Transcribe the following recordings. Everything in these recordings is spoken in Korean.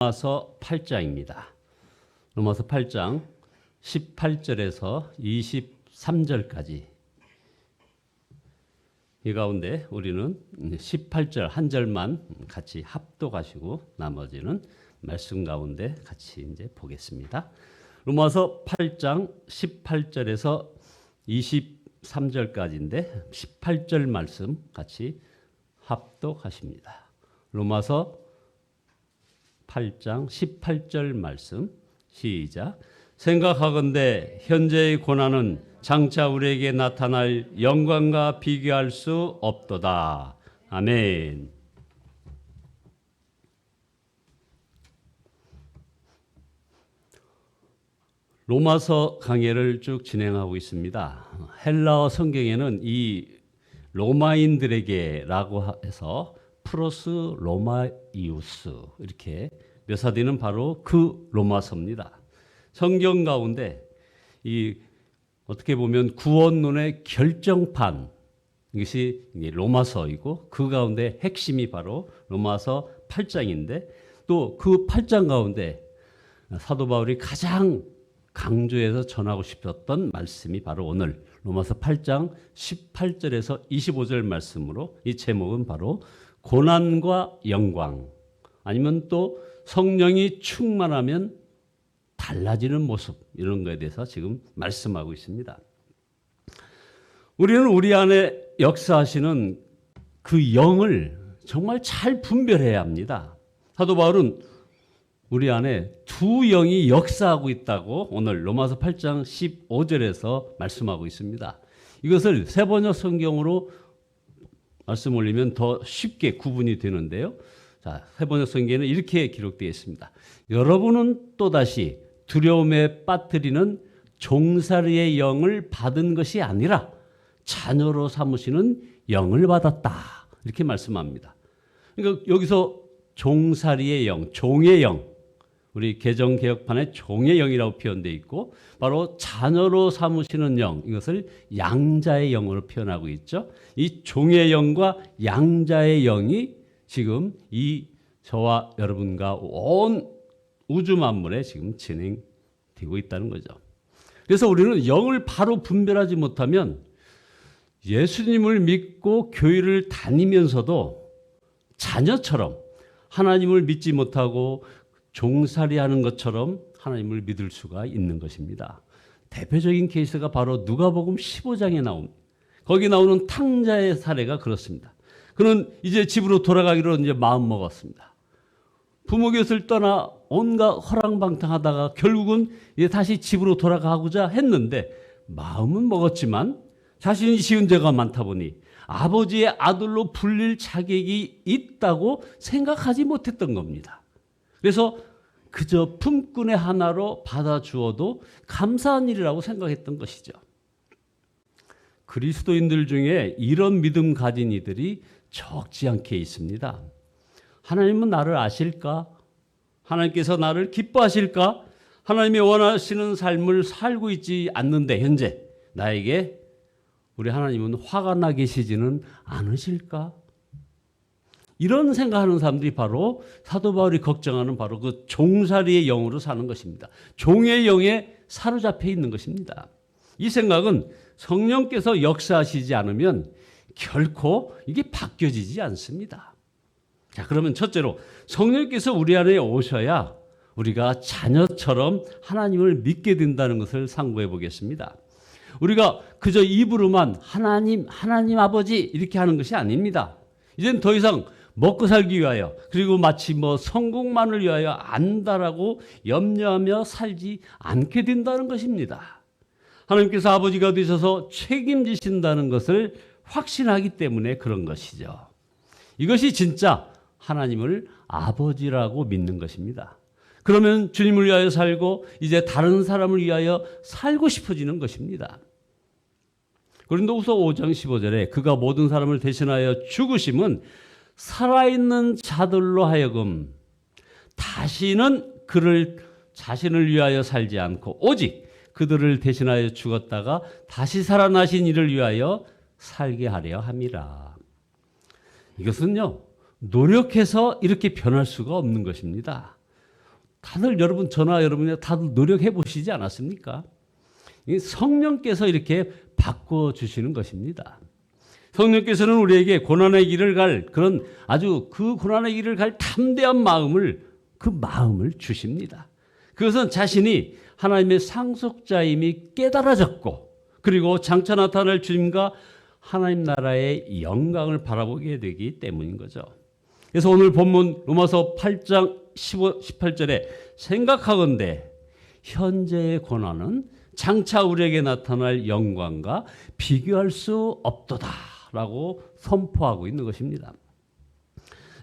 로마서 8장입니다. 로마서 8장 18절에서 23절까지 이 가운데 우리는 18절 한 절만 같이 합독하시고 나머지는 말씀 가운데 같이 이제 보겠습니다. 로마서 8장 18절에서 23절까지인데 18절 말씀 같이 합독하십니다. 로마서 8장 18절 말씀 시작. 생각하건대 현재의 고난은 장차 우리에게 나타날 영광과 비교할 수 없도다. 아멘. 로마서 강해를 쭉 진행하고 있습니다. 헬라어 성경에는 이 로마인들에게라고 해서 프로스 로마이우스 이렇게 묘사되는 바로 그 로마서입니다. 성경 가운데 이 어떻게 보면 구원론의 결정판 이것이 로마서이고 그 가운데 핵심이 바로 로마서 8장인데 또 그 8장 가운데 사도 바울이 가장 강조해서 전하고 싶었던 말씀이 바로 오늘 로마서 8장 18절에서 25절 말씀으로 이 제목은 바로 고난과 영광 아니면 또 성령이 충만하면 달라지는 모습 이런 거에 대해서 지금 말씀하고 있습니다. 우리는 우리 안에 역사하시는 그 영을 정말 잘 분별해야 합니다. 사도 바울은 우리 안에 두 영이 역사하고 있다고 오늘 로마서 8장 15절에서 말씀하고 있습니다. 이것을 세번역 성경으로 말씀 올리면 더 쉽게 구분이 되는데요. 자, 세번역 성경에는 이렇게 기록되어 있습니다. 여러분은 또다시 두려움에 빠뜨리는 종살이의 영을 받은 것이 아니라 자녀로 삼으시는 영을 받았다. 이렇게 말씀합니다. 그러니까 여기서 종살이의 영, 종의 영, 우리 개정개혁판에 종의 영이라고 표현되어 있고 바로 자녀로 삼으시는 영, 이것을 양자의 영으로 표현하고 있죠. 이 종의 영과 양자의 영이 지금 이 저와 여러분과 온 우주 만물에 지금 진행되고 있다는 거죠. 그래서 우리는 영을 바로 분별하지 못하면 예수님을 믿고 교회를 다니면서도 자녀처럼 하나님을 믿지 못하고 종살이하는 것처럼 하나님을 믿을 수가 있는 것입니다. 대표적인 케이스가 바로 누가복음 15장에 나온 거기 나오는 탕자의 사례가 그렇습니다. 그는 이제 집으로 돌아가기로 이제 마음 먹었습니다. 부모 곁을 떠나 온갖 허랑방탕하다가 결국은 이제 다시 집으로 돌아가고자 했는데 마음은 먹었지만 자신이 지은 죄가 많다 보니 아버지의 아들로 불릴 자격이 있다고 생각하지 못했던 겁니다. 그래서 그저 품꾼의 하나로 받아주어도 감사한 일이라고 생각했던 것이죠. 그리스도인들 중에 이런 믿음 가진 이들이 적지 않게 있습니다. 하나님은 나를 아실까? 하나님께서 나를 기뻐하실까? 하나님이 원하시는 삶을 살고 있지 않는데 현재 나에게 우리 하나님은 화가 나 계시지는 않으실까? 이런 생각하는 사람들이 바로 사도 바울이 걱정하는 바로 그 종살이의 영으로 사는 것입니다. 종의 영에 사로잡혀 있는 것입니다. 이 생각은 성령께서 역사하시지 않으면 결코 이게 바뀌어지지 않습니다. 자, 그러면 첫째로 성령께서 우리 안에 오셔야 우리가 자녀처럼 하나님을 믿게 된다는 것을 상고해 보겠습니다. 우리가 그저 입으로만 하나님 아버지 이렇게 하는 것이 아닙니다. 이젠 더 이상 먹고 살기 위하여 그리고 마치 성공만을 위하여 안다라고 염려하며 살지 않게 된다는 것입니다. 하나님께서 아버지가 되셔서 책임지신다는 것을 확신하기 때문에 그런 것이죠. 이것이 진짜 하나님을 아버지라고 믿는 것입니다. 그러면 주님을 위하여 살고 이제 다른 사람을 위하여 살고 싶어지는 것입니다. 고린도후서 5장 15절에 그가 모든 사람을 대신하여 죽으심은 살아있는 자들로 하여금 다시는 자신을 위하여 살지 않고 오직 그들을 대신하여 죽었다가 다시 살아나신 이를 위하여 살게 하려 함이라. 이것은요, 노력해서 이렇게 변할 수가 없는 것입니다. 다들 여러분, 저나 여러분이 다들 노력해 보시지 않았습니까? 성령께서 이렇게 바꿔주시는 것입니다. 성령께서는 우리에게 고난의 길을 갈 그런 아주 그 고난의 길을 갈 담대한 그 마음을 주십니다. 그것은 자신이 하나님의 상속자임이 깨달아졌고, 그리고 장차 나타날 주님과 하나님 나라의 영광을 바라보게 되기 때문인 거죠. 그래서 오늘 본문 로마서 8장 15, 18절에 생각하건대 현재의 고난은 장차 우리에게 나타날 영광과 비교할 수 없도다라고 선포하고 있는 것입니다.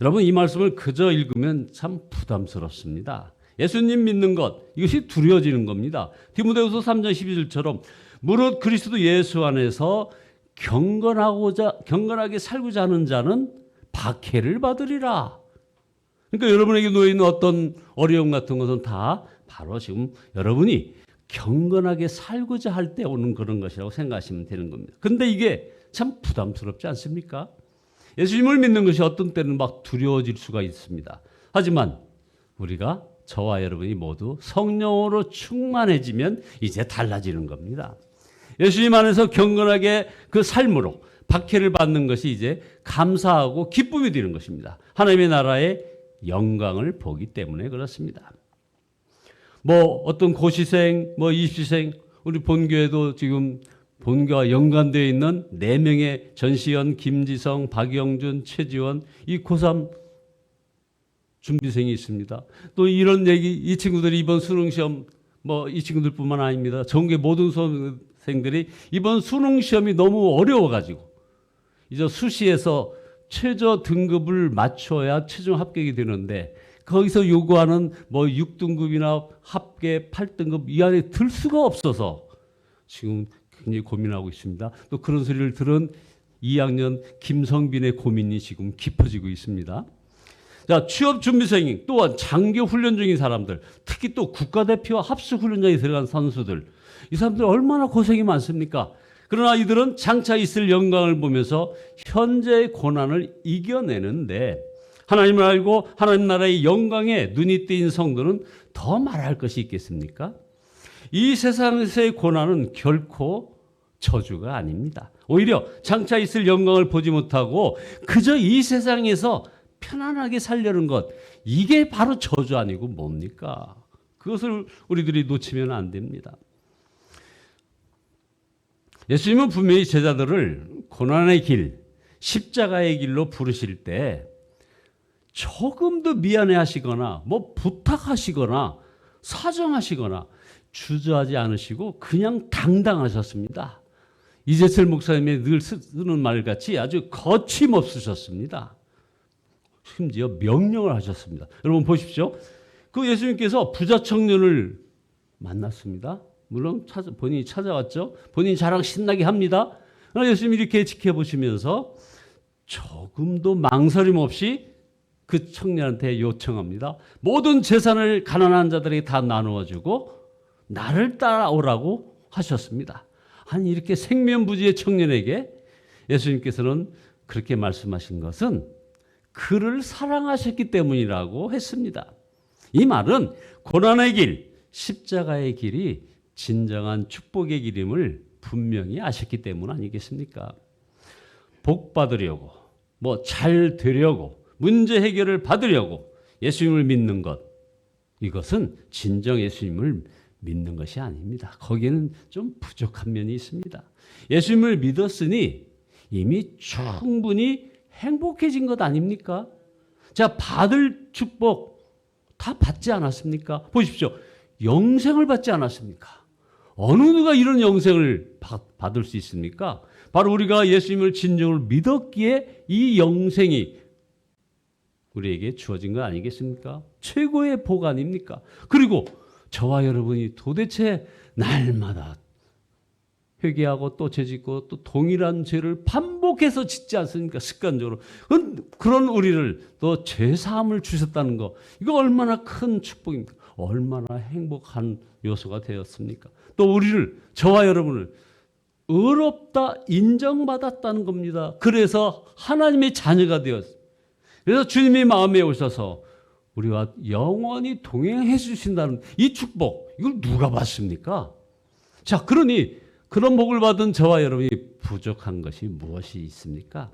여러분, 이 말씀을 그저 읽으면 참 부담스럽습니다. 예수님 믿는 것, 이것이 두려워지는 겁니다. 디모데후서 3장 12절처럼 무릇 그리스도 예수 안에서 경건하게 살고자 하는 자는 박해를 받으리라. 그러니까 여러분에게 놓여있는 어떤 어려움 같은 것은 다 바로 지금 여러분이 경건하게 살고자 할 때 오는 그런 것이라고 생각하시면 되는 겁니다. 근데 이게 참 부담스럽지 않습니까? 예수님을 믿는 것이 어떤 때는 막 두려워질 수가 있습니다. 하지만 우리가 저와 여러분이 모두 성령으로 충만해지면 이제 달라지는 겁니다. 예수님 안에서 경건하게 그 삶으로 박해를 받는 것이 이제 감사하고 기쁨이 되는 것입니다. 하나님의 나라의 영광을 보기 때문에 그렇습니다. 어떤 고시생, 입시생, 우리 본교에도 지금 본교와 연관되어 있는 4명의 전시현, 김지성, 박영준, 최지원, 이 고3 준비생이 있습니다. 또 이런 이 친구들이 이번 수능시험, 이 친구들뿐만 아닙니다. 전국의 모든 수험생들이 이번 수능시험이 너무 어려워가지고 이제 수시에서 최저 등급을 맞춰야 최종 합격이 되는데 거기서 요구하는 6등급이나 합계 8등급 이 안에 들 수가 없어서 지금 굉장히 고민하고 있습니다. 또 그런 소리를 들은 2학년 김성빈의 고민이 지금 깊어지고 있습니다. 자, 취업준비생 또한 장교 훈련 중인 사람들, 특히 또 국가대표와 합숙훈련장에 들어간 선수들, 이 사람들 얼마나 고생이 많습니까? 그러나 이들은 장차 있을 영광을 보면서 현재의 고난을 이겨내는데 하나님을 알고 하나님 나라의 영광에 눈이 뜨인 성도는 더 말할 것이 있겠습니까? 이 세상에서의 고난은 결코 저주가 아닙니다. 오히려 장차 있을 영광을 보지 못하고 그저 이 세상에서 편안하게 살려는 것, 이게 바로 저주 아니고 뭡니까? 그것을 우리들이 놓치면 안 됩니다. 예수님은 분명히 제자들을 고난의 길, 십자가의 길로 부르실 때 조금도 미안해하시거나 부탁하시거나 사정하시거나 주저하지 않으시고 그냥 당당하셨습니다. 이재철 목사님이 늘 쓰는 말같이 아주 거침없으셨습니다. 심지어 명령을 하셨습니다. 여러분 보십시오. 그 예수님께서 부자 청년을 만났습니다. 물론 본인이 찾아왔죠. 본인이 자랑 신나게 합니다. 그러나 예수님이 이렇게 지켜보시면서 조금도 망설임 없이 그 청년한테 요청합니다. 모든 재산을 가난한 자들에게 다 나누어 주고 나를 따라오라고 하셨습니다. 아니, 이렇게 생면부지의 청년에게 예수님께서는 그렇게 말씀하신 것은 그를 사랑하셨기 때문이라고 했습니다. 이 말은 고난의 길, 십자가의 길이 진정한 축복의 길임을 분명히 아셨기 때문 아니겠습니까? 복 받으려고, 잘 되려고, 문제 해결을 받으려고 예수님을 믿는 것, 이것은 진정 예수님을 믿는 것이 아닙니다. 거기에는 좀 부족한 면이 있습니다. 예수님을 믿었으니 이미 충분히 행복해진 것 아닙니까? 자, 받을 축복 다 받지 않았습니까? 보십시오. 영생을 받지 않았습니까? 어느 누가 이런 영생을 받을 수 있습니까? 바로 우리가 예수님을 진정으로 믿었기에 이 영생이 우리에게 주어진 거 아니겠습니까? 최고의 복 아닙니까? 그리고 저와 여러분이 도대체 날마다 회개하고 또 죄짓고 또 동일한 죄를 반복해서 짓지 않습니까? 습관적으로. 그런 우리를 또 죄사함을 주셨다는 거, 이거 얼마나 큰 축복입니까? 얼마나 행복한 요소가 되었습니까? 또 우리를, 저와 여러분을 의롭다 인정받았다는 겁니다. 그래서 하나님의 자녀가 되었습니다. 그래서 주님이 마음에 오셔서 우리와 영원히 동행해 주신다는 이 축복, 이걸 누가 받습니까? 자, 그러니 그런 복을 받은 저와 여러분이 부족한 것이 무엇이 있습니까?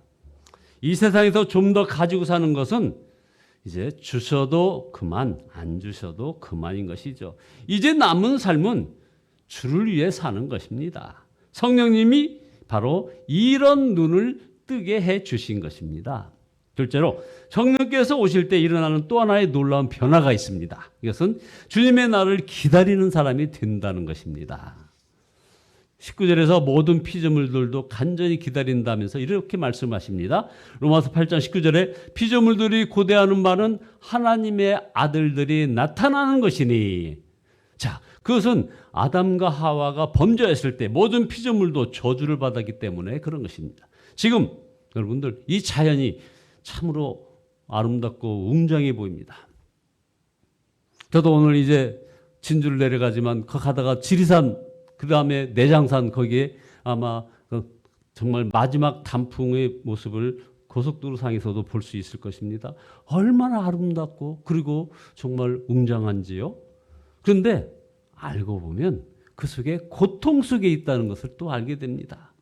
이 세상에서 좀 더 가지고 사는 것은 이제 주셔도 그만, 안 주셔도 그만인 것이죠. 이제 남은 삶은 주를 위해 사는 것입니다. 성령님이 바로 이런 눈을 뜨게 해 주신 것입니다. 둘째로 성령께서 오실 때 일어나는 또 하나의 놀라운 변화가 있습니다. 이것은 주님의 날을 기다리는 사람이 된다는 것입니다. 19절에서 모든 피조물들도 간절히 기다린다면서 이렇게 말씀하십니다. 로마서 8장 19절에 피조물들이 고대하는 바는 하나님의 아들들이 나타나는 것이니, 자, 그것은 아담과 하와가 범죄했을 때 모든 피조물도 저주를 받았기 때문에 그런 것입니다. 지금 여러분들 이 자연이 참으로 아름답고 웅장해 보입니다. 저도 오늘 이제 진주를 내려가지만 가다가 지리산, 그 다음에 내장산, 거기에 아마 정말 마지막 단풍의 모습을 고속도로 상에서도 볼 수 있을 것입니다. 얼마나 아름답고 그리고 정말 웅장한지요. 그런데 알고 보면 그 속에 고통 속에 있다는 것을 또 알게 됩니다.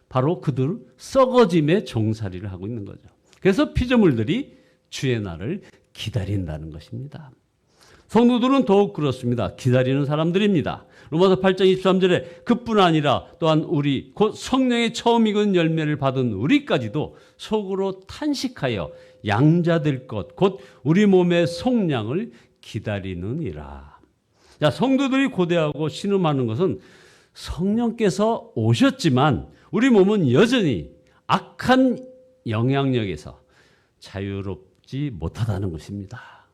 바로 그들 썩어짐의 종살이를 하고 있는 거죠. 그래서 피조물들이 주의 날을 기다린다는 것입니다. 성도들은 더욱 그렇습니다. 기다리는 사람들입니다. 로마서 8장 23절에 그뿐 아니라 또한 우리 곧 성령의 처음 익은 열매를 받은 우리까지도 속으로 탄식하여 양자될 것 곧 우리 몸의 속량을 기다리느니라. 자, 성도들이 고대하고 신음하는 것은 성령께서 오셨지만 우리 몸은 여전히 악한 영향력에서 자유롭지 못하다는 것입니다.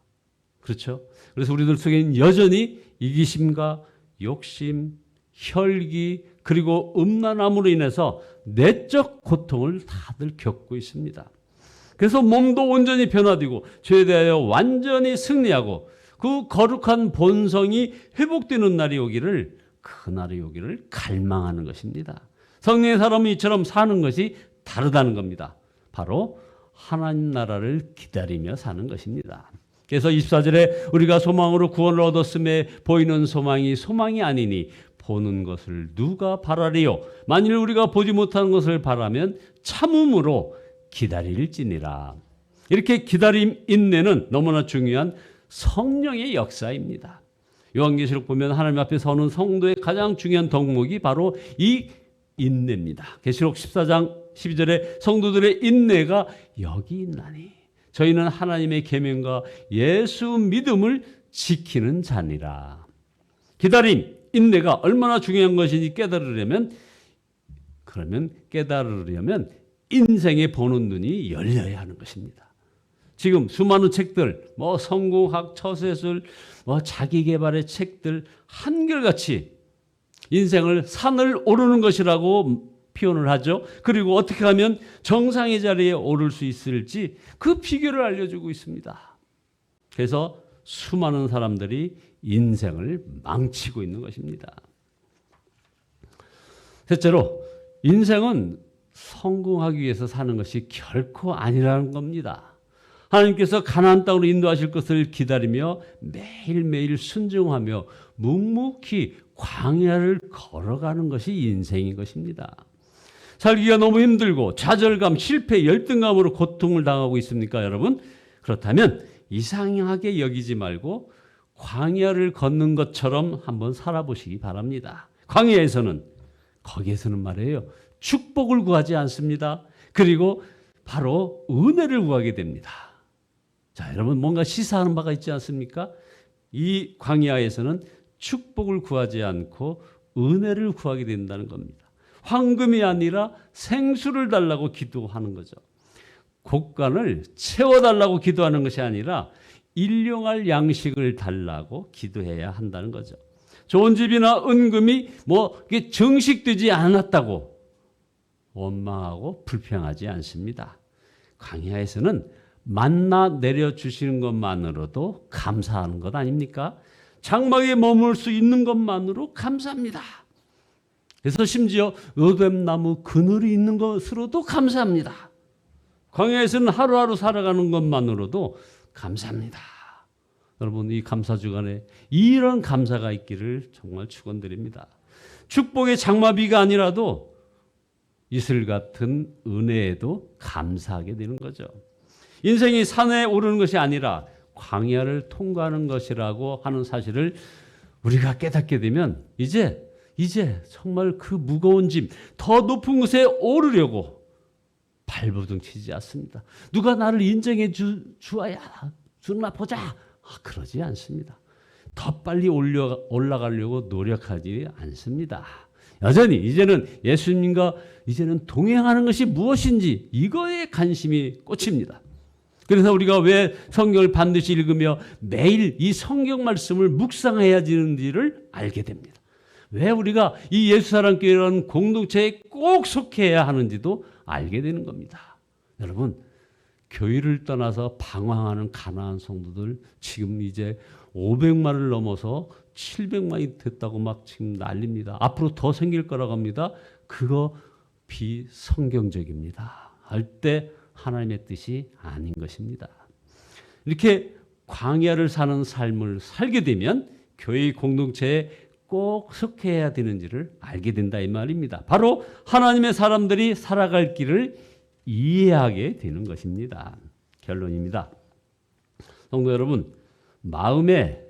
그렇죠? 그래서 우리들 속에는 여전히 이기심과 욕심, 혈기, 그리고 음란함으로 인해서 내적 고통을 다들 겪고 있습니다. 그래서 몸도 온전히 변화되고 죄에 대하여 완전히 승리하고 그 거룩한 본성이 회복되는 날이 오기를, 그 날이 오기를 갈망하는 것입니다. 성령의 사람은 이처럼 사는 것이 다르다는 겁니다. 바로 하나님 나라를 기다리며 사는 것입니다. 그래서 24절에 우리가 소망으로 구원을 얻었음에 보이는 소망이 소망이 아니니 보는 것을 누가 바라리요? 만일 우리가 보지 못하는 것을 바라면 참음으로 기다릴지니라. 이렇게 기다림, 인내는 너무나 중요한 성령의 역사입니다. 요한계시록 보면 하나님 앞에 서는 성도의 가장 중요한 덕목이 바로 이 인내입니다. 계시록 14장 12절에 성도들의 인내가 여기 있나니 저희는 하나님의 계명과 예수 믿음을 지키는 자니라. 기다림, 인내가 얼마나 중요한 것인지 깨달으려면 인생의 보는 눈이 열려야 하는 것입니다. 지금 수많은 책들, 성공학, 처세술, 자기개발의 책들 한결같이 인생을 산을 오르는 것이라고 표현을 하죠. 그리고 어떻게 하면 정상의 자리에 오를 수 있을지 그 비결을 알려주고 있습니다. 그래서 수많은 사람들이 인생을 망치고 있는 것입니다. 셋째로, 인생은 성공하기 위해서 사는 것이 결코 아니라는 겁니다. 하나님께서 가나안 땅으로 인도하실 것을 기다리며 매일매일 순종하며 묵묵히 광야를 걸어가는 것이 인생인 것입니다. 살기가 너무 힘들고 좌절감, 실패, 열등감으로 고통을 당하고 있습니까, 여러분? 그렇다면 이상하게 여기지 말고 광야를 걷는 것처럼 한번 살아보시기 바랍니다. 광야에서는, 거기에서는 말이에요, 축복을 구하지 않습니다. 그리고 바로 은혜를 구하게 됩니다. 자, 여러분 뭔가 시사하는 바가 있지 않습니까? 이 광야에서는 축복을 구하지 않고 은혜를 구하게 된다는 겁니다. 황금이 아니라 생수를 달라고 기도하는 거죠. 곡간을 채워달라고 기도하는 것이 아니라 일용할 양식을 달라고 기도해야 한다는 거죠. 좋은 집이나 은금이 이게 정식되지 않았다고 원망하고 불평하지 않습니다. 광야에서는 만나 내려주시는 것만으로도 감사하는 것 아닙니까? 장막에 머물 수 있는 것만으로 감사합니다. 그래서 심지어 어뱀나무 그늘이 있는 것으로도 감사합니다. 광야에서는 하루하루 살아가는 것만으로도 감사합니다. 여러분 이 감사 주간에 이런 감사가 있기를 정말 축원드립니다. 축복의 장마비가 아니라도 이슬 같은 은혜에도 감사하게 되는 거죠. 인생이 산에 오르는 것이 아니라 광야를 통과하는 것이라고 하는 사실을 우리가 깨닫게 되면 이제 정말 그 무거운 짐, 더 높은 곳에 오르려고 발버둥 치지 않습니다. 누가 나를 인정해 주나 보자. 그러지 않습니다. 더 빨리 올라가려고 노력하지 않습니다. 여전히 이제는 예수님과 이제는 동행하는 것이 무엇인지 이거에 관심이 꽂힙니다. 그래서 우리가 왜 성경을 반드시 읽으며 매일 이 성경 말씀을 묵상해야 되는지를 알게 됩니다. 왜 우리가 이 예수사랑교회라는 공동체에 꼭 속해야 하는지도 알게 되는 겁니다. 여러분, 교회를 떠나서 방황하는 가난한 성도들 지금 이제 500만을 넘어서 700만이 됐다고 막 지금 난립니다. 앞으로 더 생길 거라고 합니다. 그거 비성경적입니다. 절대 하나님의 뜻이 아닌 것입니다. 이렇게 광야를 사는 삶을 살게 되면 교회의 공동체에 꼭 속해야 되는지를 알게 된다 이 말입니다. 바로 하나님의 사람들이 살아갈 길을 이해하게 되는 것입니다. 결론입니다. 성도 여러분, 마음에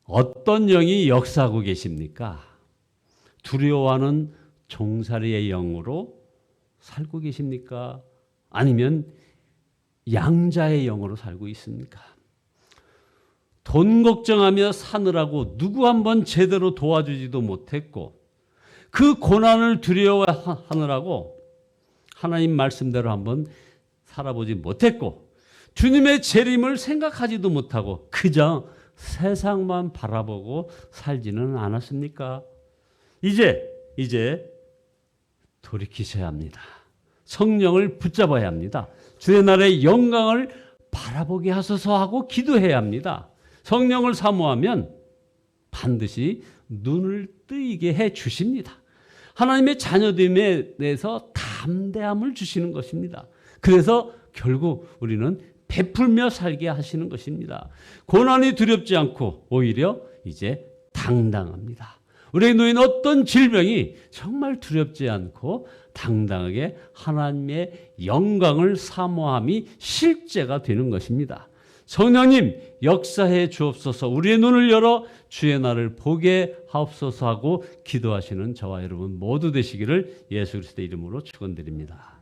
어떤 영이 역사하고 계십니까? 두려워하는 종살이의 영으로 살고 계십니까? 아니면 양자의 영으로 살고 있습니까? 돈 걱정하며 사느라고 누구 한번 제대로 도와주지도 못했고 그 고난을 두려워하느라고 하나님 말씀대로 한번 살아보지 못했고 주님의 재림을 생각하지도 못하고 그저 세상만 바라보고 살지는 않았습니까? 이제 돌이키셔야 합니다. 성령을 붙잡아야 합니다. 주의 날의 영광을 바라보게 하소서 하고 기도해야 합니다. 성령을 사모하면 반드시 눈을 뜨이게 해 주십니다. 하나님의 자녀됨에 대해서 담대함을 주시는 것입니다. 그래서 결국 우리는 베풀며 살게 하시는 것입니다. 고난이 두렵지 않고 오히려 이제 당당합니다. 우리의 놓인 어떤 질병이 정말 두렵지 않고 당당하게 하나님의 영광을 사모함이 실제가 되는 것입니다. 성령님 역사해 주옵소서, 우리의 눈을 열어 주의 날을 보게 하옵소서 하고 기도하시는 저와 여러분 모두 되시기를 예수 그리스도의 이름으로 축원드립니다.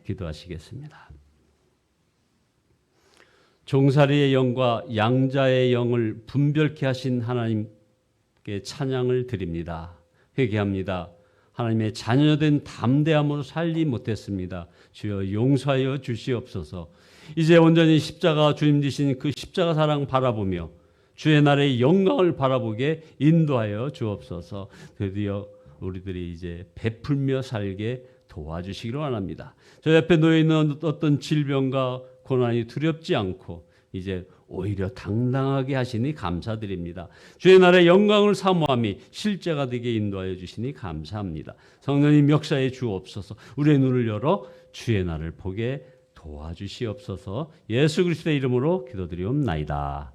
기도하시겠습니다. 종살이의 영과 양자의 영을 분별케 하신 하나님께 찬양을 드립니다. 회개합니다. 하나님의 자녀된 담대함으로 살지 못했습니다. 주여 용서하여 주시옵소서. 이제 온전히 십자가 주님 되신 그 십자가 사랑 바라보며 주의 날의 영광을 바라보게 인도하여 주옵소서. 드디어 우리들이 이제 베풀며 살게 도와주시기를 원합니다. 저 옆에 놓여있는 어떤 질병과 고난이 두렵지 않고 이제 오히려 당당하게 하시니 감사드립니다. 주의 날의 영광을 사모함이 실제가 되게 인도하여 주시니 감사합니다. 성령님 역사에 주옵소서. 우리의 눈을 열어 주의 날을 보게 도와주시옵소서. 예수 그리스도의 이름으로 기도드리옵나이다.